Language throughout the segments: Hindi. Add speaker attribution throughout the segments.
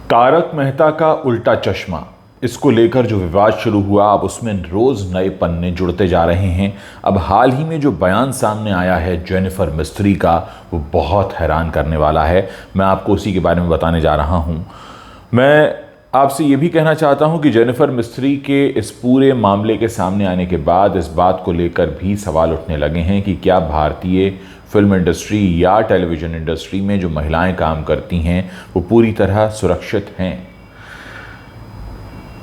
Speaker 1: तारक मेहता का उल्टा चश्मा, इसको लेकर जो विवाद शुरू हुआ, अब उसमें रोज नए पन्ने जुड़ते जा रहे हैं। अब हाल ही में जो बयान सामने आया है जेनिफर मिस्त्री का, वो बहुत हैरान करने वाला है। मैं आपको उसी के बारे में बताने जा रहा हूं। मैं आपसे ये भी कहना चाहता हूं कि जेनिफर मिस्त्री के इस पूरे मामले के सामने आने के बाद इस बात को लेकर भी सवाल उठने लगे हैं कि क्या भारतीय फिल्म इंडस्ट्री या टेलीविज़न इंडस्ट्री में जो महिलाएं काम करती हैं वो पूरी तरह सुरक्षित हैं।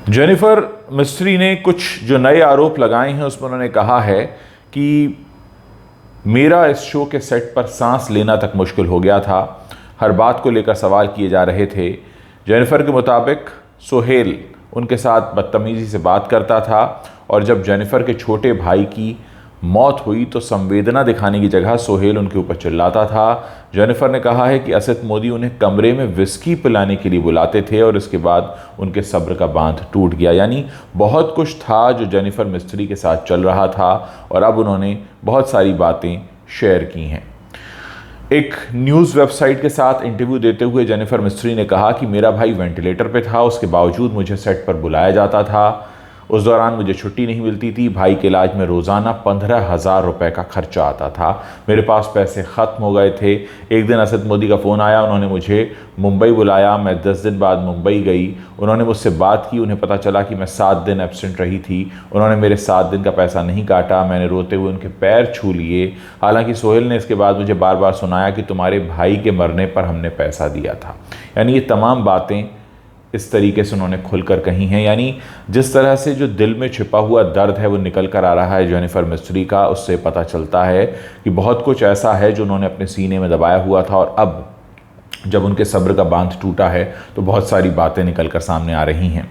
Speaker 1: जेनिफर मिस्त्री ने कुछ जो नए आरोप लगाए हैं उसमें उन्होंने कहा है कि मेरा इस शो के सेट पर सांस लेना तक मुश्किल हो गया था। हर बात को लेकर सवाल किए जा रहे थे। जेनिफर के मुताबिक सोहेल उनके साथ बदतमीज़ी से बात करता था और जब जेनिफर के छोटे भाई की मौत हुई तो संवेदना दिखाने की जगह सोहेल उनके ऊपर चिल्लाता था। जेनिफर ने कहा है कि असित मोदी उन्हें कमरे में विस्की पिलाने के लिए बुलाते थे और इसके बाद उनके सब्र का बांध टूट गया। यानी बहुत कुछ था जो जेनिफर मिस्त्री के साथ चल रहा था और अब उन्होंने बहुत सारी बातें शेयर की हैं। एक न्यूज़ वेबसाइट के साथ इंटरव्यू देते हुए जेनिफर मिस्त्री ने कहा कि मेरा भाई वेंटिलेटर पे था, उसके बावजूद मुझे सेट पर बुलाया जाता था। उस दौरान मुझे छुट्टी नहीं मिलती थी। भाई के इलाज में रोज़ाना 15,000 रुपये का खर्चा आता था। मेरे पास पैसे ख़त्म हो गए थे। एक दिन असित मोदी का फ़ोन आया, उन्होंने मुझे मुंबई बुलाया। मैं 10 दिन बाद मुंबई गई। उन्होंने मुझसे बात की। उन्हें पता चला कि मैं 7 दिन एब्सेंट रही थी। उन्होंने मेरे 7 दिन का पैसा नहीं काटा। मैंने रोते हुए उनके पैर छू लिए। हालांकि सोहेल ने इसके बाद मुझे बार बार सुनाया कि तुम्हारे भाई के मरने पर हमने पैसा दिया था। यानी ये तमाम बातें इस तरीके से उन्होंने खुलकर कही हैं। यानी जिस तरह से जो दिल में छिपा हुआ दर्द है वो निकल कर आ रहा है जेनिफर मिस्त्री का, उससे पता चलता है कि बहुत कुछ ऐसा है जो उन्होंने अपने सीने में दबाया हुआ था और अब जब उनके सब्र का बांध टूटा है तो बहुत सारी बातें निकल कर सामने आ रही हैं।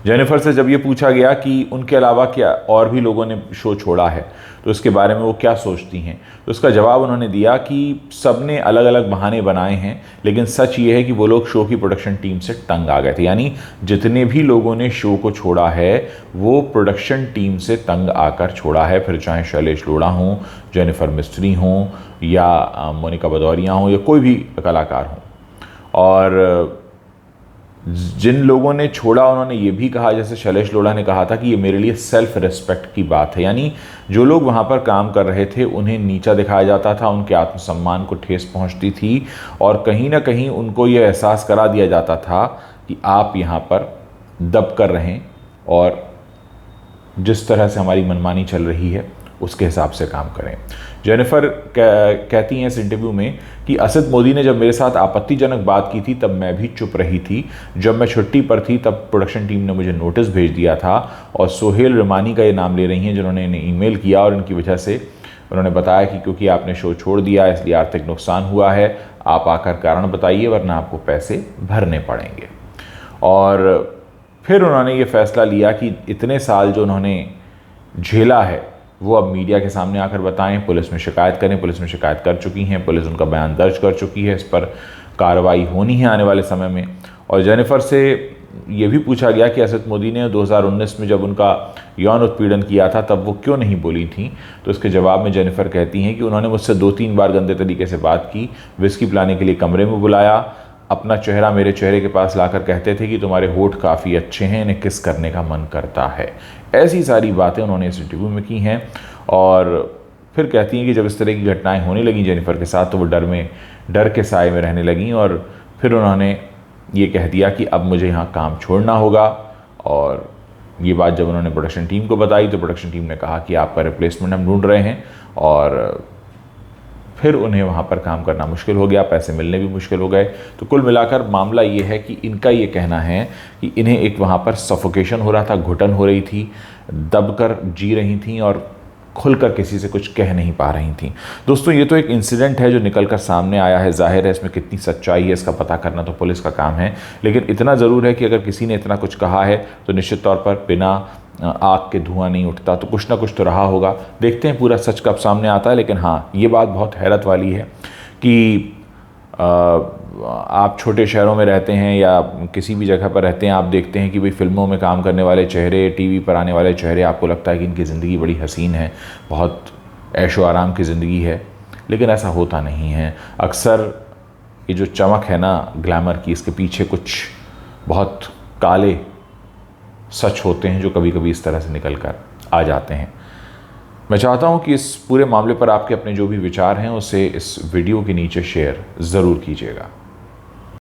Speaker 1: जेनिफर से जब ये पूछा गया कि उनके अलावा क्या और भी लोगों ने शो छोड़ा है तो इसके बारे में वो क्या सोचती हैं, तो उसका जवाब उन्होंने दिया कि सबने अलग अलग बहाने बनाए हैं, लेकिन सच ये है कि वो लोग शो की प्रोडक्शन टीम से तंग आ गए थे। यानी जितने भी लोगों ने शो को छोड़ा है वो प्रोडक्शन टीम से तंग आकर छोड़ा है, फिर चाहे शैलेश लोढ़ा हों, जेनिफर मिस्त्री हों या मोनिका भदौरिया हों या कोई भी कलाकार हों। और जिन लोगों ने छोड़ा उन्होंने ये भी कहा, जैसे शैलेश लोढ़ा ने कहा था कि ये मेरे लिए सेल्फ रिस्पेक्ट की बात है। यानी जो लोग वहाँ पर काम कर रहे थे उन्हें नीचा दिखाया जाता था, उनके आत्मसम्मान को ठेस पहुँचती थी और कहीं ना कहीं उनको ये एहसास करा दिया जाता था कि आप यहाँ पर दब कर रहें और जिस तरह से हमारी मनमानी चल रही है उसके हिसाब से काम करें। जेनिफर कहती हैं इस इंटरव्यू में कि असित मोदी ने जब मेरे साथ आपत्तिजनक बात की थी तब मैं भी चुप रही थी। जब मैं छुट्टी पर थी तब प्रोडक्शन टीम ने मुझे नोटिस भेज दिया था और सोहेल रिमानी का ये नाम ले रही हैं जिन्होंने इन्हें ईमेल किया और इनकी वजह से उन्होंने बताया कि क्योंकि आपने शो छोड़ दिया इसलिए आर्थिक नुकसान हुआ है, आप आकर कारण बताइए वरना आपको पैसे भरने पड़ेंगे। और फिर उन्होंने ये फैसला लिया कि इतने साल जो उन्होंने झेला है वो अब मीडिया के सामने आकर बताएं, पुलिस में शिकायत करें। पुलिस में शिकायत कर चुकी हैं, पुलिस उनका बयान दर्ज कर चुकी है, इस पर कार्रवाई होनी है आने वाले समय में। और जेनिफर से ये भी पूछा गया कि असित मोदी ने 2019 में जब उनका यौन उत्पीड़न किया था तब वो क्यों नहीं बोली थी, तो इसके जवाब में जेनिफर कहती हैं कि उन्होंने मुझसे 2-3 बार गंदे तरीके से बात की, विस्की पिलाने के लिए कमरे में बुलाया, अपना चेहरा मेरे चेहरे के पास लाकर कहते थे कि तुम्हारे होठ काफ़ी अच्छे हैं, इन्हें किस करने का मन करता है। ऐसी सारी बातें उन्होंने इस इंटरव्यू में की हैं। और फिर कहती हैं कि जब इस तरह की घटनाएं होने लगी जेनिफर के साथ तो वो डर के साए में रहने लगीं और फिर उन्होंने ये कह दिया कि अब मुझे यहाँ काम छोड़ना होगा। और ये बात जब उन्होंने प्रोडक्शन टीम को बताई तो प्रोडक्शन टीम ने कहा कि आपका रिप्लेसमेंट हम ढूंढ रहे हैं और फिर उन्हें वहाँ पर काम करना मुश्किल हो गया, पैसे मिलने भी मुश्किल हो गए। तो कुल मिलाकर मामला ये है कि इनका ये कहना है कि इन्हें एक वहाँ पर सफोकेशन हो रहा था, घुटन हो रही थी, दबकर जी रही थी और खुलकर किसी से कुछ कह नहीं पा रही थी। दोस्तों ये तो एक इंसिडेंट है जो निकलकर सामने आया है, जाहिर है इसमें कितनी सच्चाई है इसका पता करना तो पुलिस का काम है, लेकिन इतना ज़रूर है कि अगर किसी ने इतना कुछ कहा है तो निश्चित तौर पर बिना आग के धुआं नहीं उठता, तो कुछ ना कुछ तो रहा होगा। देखते हैं पूरा सच कब सामने आता है। लेकिन हाँ, ये बात बहुत हैरत वाली है कि आप छोटे शहरों में रहते हैं या किसी भी जगह पर रहते हैं, आप देखते हैं कि भाई फिल्मों में काम करने वाले चेहरे, टीवी पर आने वाले चेहरे, आपको लगता है कि इनकी ज़िंदगी बड़ी हसीन है, बहुत ऐशो आराम की ज़िंदगी है, लेकिन ऐसा होता नहीं है। अक्सर ये जो चमक है ना ग्लैमर की, इसके पीछे कुछ बहुत काले सच होते हैं जो कभी कभी इस तरह से निकल कर आ जाते हैं। मैं चाहता हूं कि इस पूरे मामले पर आपके अपने जो भी विचार हैं उसे इस वीडियो के नीचे शेयर ज़रूर कीजिएगा।